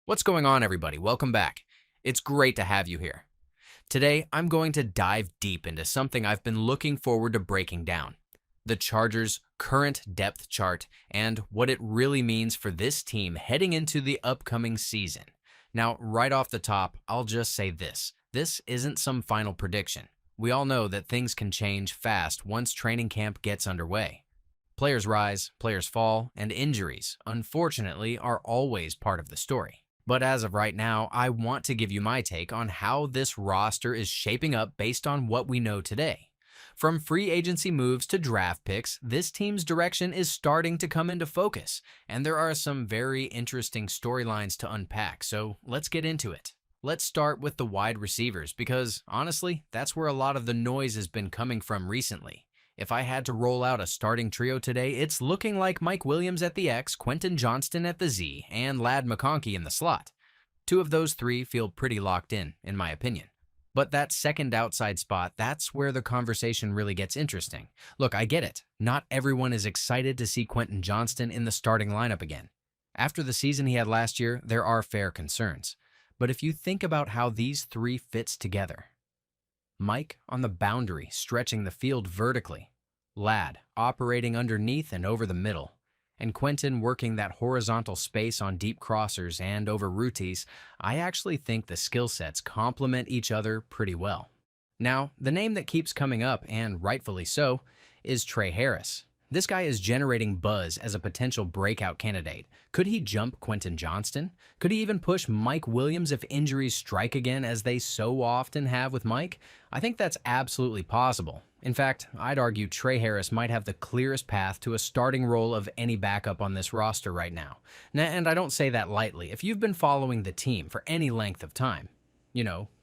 What's going on, everybody? Welcome back. It's great to have you here. Today, I'm going to dive deep into something I've been looking forward to breaking down: the Chargers' current depth chart and what it really means for this team heading into the upcoming season. Now, right off the top, I'll just say this. This isn't some final prediction. We all know that things can change fast once training camp gets underway. Players rise, players fall, and injuries, unfortunately, are always part of the story. But as of right now, I want to give you my take on how this roster is shaping up based on what we know today. From free agency moves to draft picks, this team's direction is starting to come into focus, and there are some very interesting storylines to unpack, so let's get into it. Let's start with the wide receivers because, honestly, that's where a lot of the noise has been coming from recently. If I had to roll out a starting trio today, it's looking like Mike Williams at the X, Quentin Johnston at the Z, and Ladd McConkey in the slot. Two of those three feel pretty locked in my opinion. But that second outside spot, that's where the conversation really gets interesting. Look, I get it. Not everyone is excited to see Quentin Johnston in the starting lineup again. After the season he had last year, there are fair concerns. But if you think about how these three fits together: Mike on the boundary, stretching the field vertically; Ladd operating underneath and over the middle; and Quentin working that horizontal space on deep crossers and over rooties, I actually think the skill sets complement each other pretty well. Now, the name that keeps coming up, and rightfully so, is Tre Harris. This guy is generating buzz as a potential breakout candidate. Could he jump Quentin Johnston? Could he even push Mike Williams if injuries strike again, as they so often have with Mike? I think that's absolutely possible. In fact, I'd argue Tre Harris might have the clearest path to a starting role of any backup on this roster right now. And I don't say that lightly. If you've been following the team for any length of time,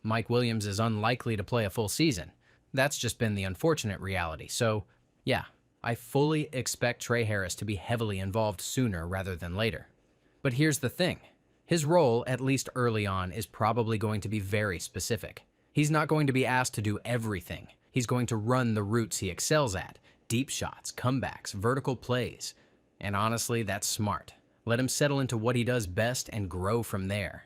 Mike Williams is unlikely to play a full season. That's just been the unfortunate reality. So, yeah, I fully expect Tre Harris to be heavily involved sooner rather than later. But here's the thing. His role, at least early on, is probably going to be very specific. He's not going to be asked to do everything. He's going to run the routes he excels at: deep shots, comebacks, vertical plays. And honestly, that's smart. Let him settle into what he does best and grow from there.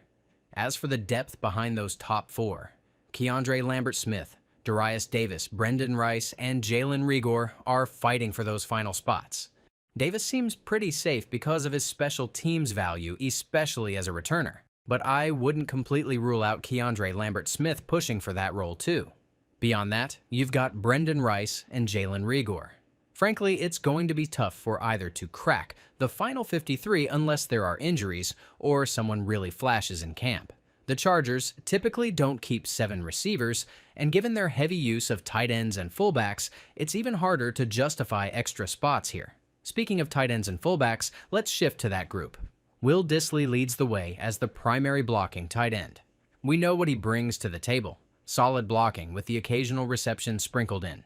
As for the depth behind those top four, Keandre Lambert-Smith, Darius Davis, Brendan Rice, and Jalen Reagor are fighting for those final spots. Davis seems pretty safe because of his special teams value, especially as a returner. But I wouldn't completely rule out Keandre Lambert-Smith pushing for that role too. Beyond that, you've got Brendan Rice and Jalen Reagor. Frankly, it's going to be tough for either to crack the final 53 unless there are injuries or someone really flashes in camp. The Chargers typically don't keep 7 receivers, and given their heavy use of tight ends and fullbacks, it's even harder to justify extra spots here. Speaking of tight ends and fullbacks, let's shift to that group. Will Dissly leads the way as the primary blocking tight end. We know what he brings to the table: solid blocking with the occasional reception sprinkled in.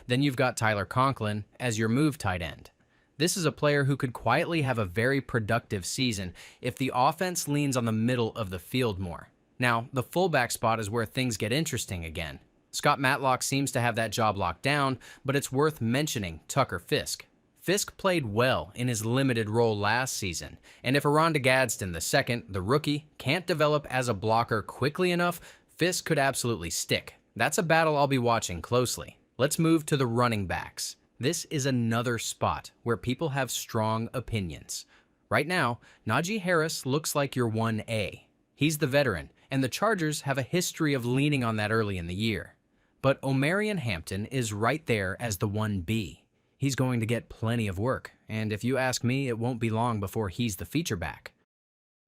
Then you've got Tyler Conklin as your move tight end. This is a player who could quietly have a very productive season if the offense leans on the middle of the field more. Now, the fullback spot is where things get interesting again. Scott Matlock seems to have that job locked down, but it's worth mentioning Tucker Fisk. Fisk played well in his limited role last season, and if Aronda Gadsden II, the rookie, can't develop as a blocker quickly enough, Fisk could absolutely stick. That's a battle I'll be watching closely. Let's move to the running backs. This is another spot where people have strong opinions. Right now, Najee Harris looks like your 1A. He's the veteran, and the Chargers have a history of leaning on that early in the year. But Omarion Hampton is right there as the 1B. He's going to get plenty of work, and if you ask me, it won't be long before he's the feature back.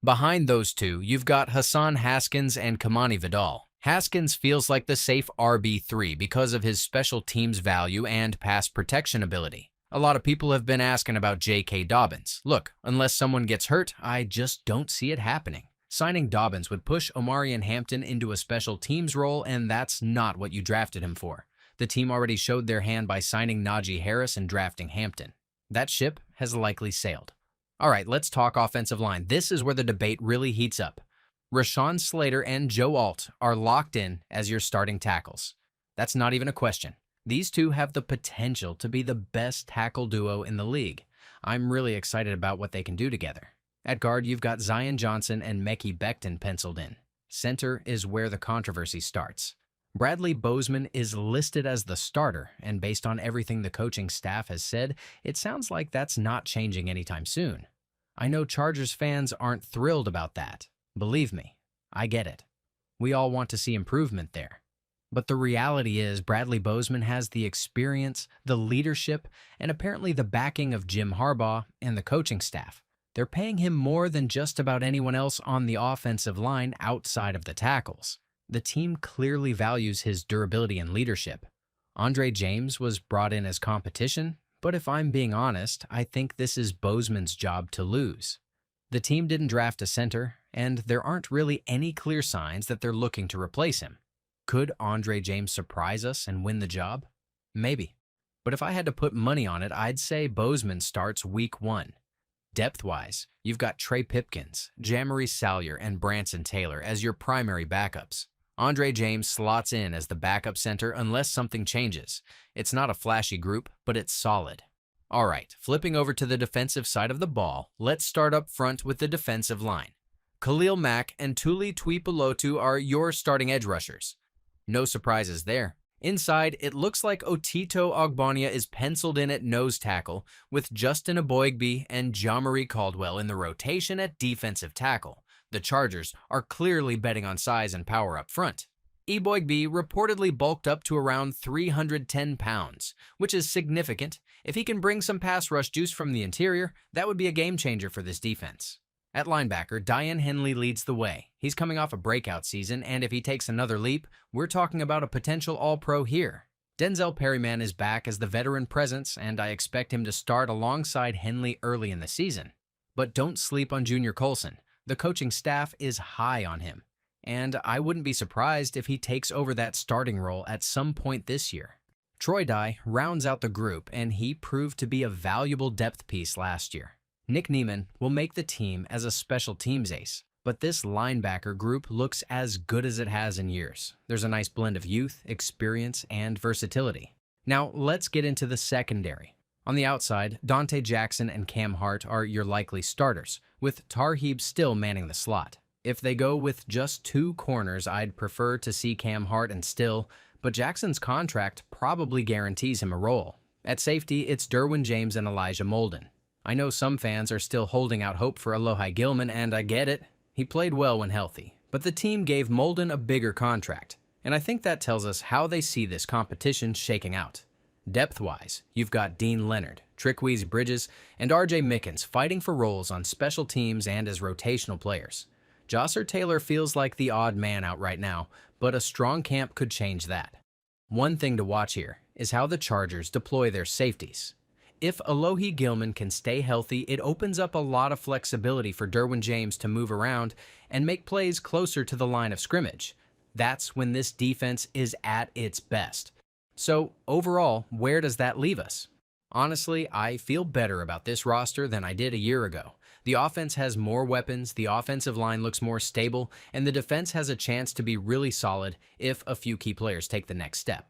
Behind those two, you've got Hassan Haskins and Kamani Vidal. Haskins feels like the safe RB3 because of his special teams value and pass protection ability. A lot of people have been asking about J.K. Dobbins. Look, unless someone gets hurt, I just don't see it happening. Signing Dobbins would push Omarion Hampton into a special teams role, and that's not what you drafted him for. The team already showed their hand by signing Najee Harris and drafting Hampton. That ship has likely sailed. All right, let's talk offensive line. This is where the debate really heats up. Rashawn Slater and Joe Alt are locked in as your starting tackles. That's not even a question. These two have the potential to be the best tackle duo in the league. I'm really excited about what they can do together. At guard, you've got Zion Johnson and Mekhi Becton penciled in. Center is where the controversy starts. Bradley Bozeman is listed as the starter, and based on everything the coaching staff has said, it sounds like that's not changing anytime soon. I know Chargers fans aren't thrilled about that. Believe me, I get it. We all want to see improvement there. But the reality is Bradley Bozeman has the experience, the leadership, and apparently the backing of Jim Harbaugh and the coaching staff. They're paying him more than just about anyone else on the offensive line outside of the tackles. The team clearly values his durability and leadership. Andre James was brought in as competition, but if I'm being honest, I think this is Bozeman's job to lose. The team didn't draft a center, and there aren't really any clear signs that they're looking to replace him. Could Andre James surprise us and win the job? Maybe. But if I had to put money on it, I'd say Bozeman starts week 1. Depth-wise, you've got Trey Pipkins, Jamari Salyer, and Branson Taylor as your primary backups. Andre James slots in as the backup center unless something changes. It's not a flashy group, but it's solid. All right, flipping over to the defensive side of the ball, let's start up front with the defensive line. Khalil Mack and Tuli Tuipulotu are your starting edge rushers. No surprises there. Inside, it looks like Otito Ogbonnia is penciled in at nose tackle, with Justin Eboigbe and Jamari Caldwell in the rotation at defensive tackle. The Chargers are clearly betting on size and power up front. Eboigbe reportedly bulked up to around 310 pounds, which is significant. If he can bring some pass rush juice from the interior, that would be a game changer for this defense. At linebacker, Daiyan Henley leads the way. He's coming off a breakout season, and if he takes another leap, we're talking about a potential All-Pro here. Denzel Perryman is back as the veteran presence, and I expect him to start alongside Henley early in the season. But don't sleep on Junior Colson. The coaching staff is high on him, and I wouldn't be surprised if he takes over that starting role at some point this year. Troy Dye rounds out the group, and he proved to be a valuable depth piece last year. Nick Niemann will make the team as a special teams ace, but this linebacker group looks as good as it has in years. There's a nice blend of youth, experience, and versatility. Now, let's get into the secondary. On the outside, Dante Jackson and Cam Hart are your likely starters, with Tarheeb still manning the slot. If they go with just 2 corners, I'd prefer to see Cam Hart and Still, but Jackson's contract probably guarantees him a role. At safety, it's Derwin James and Elijah Molden. I know some fans are still holding out hope for Alohi Gilman, and I get it. He played well when healthy, but the team gave Molden a bigger contract, and I think that tells us how they see this competition shaking out. Depth-wise, you've got Dean Leonard, Trickweez Bridges, and R.J. Mickens fighting for roles on special teams and as rotational players. Josser Taylor feels like the odd man out right now, but a strong camp could change that. One thing to watch here is how the Chargers deploy their safeties. If Alohi Gilman can stay healthy, it opens up a lot of flexibility for Derwin James to move around and make plays closer to the line of scrimmage. That's when this defense is at its best. So, overall, where does that leave us? Honestly, I feel better about this roster than I did a year ago. The offense has more weapons, the offensive line looks more stable, and the defense has a chance to be really solid if a few key players take the next step.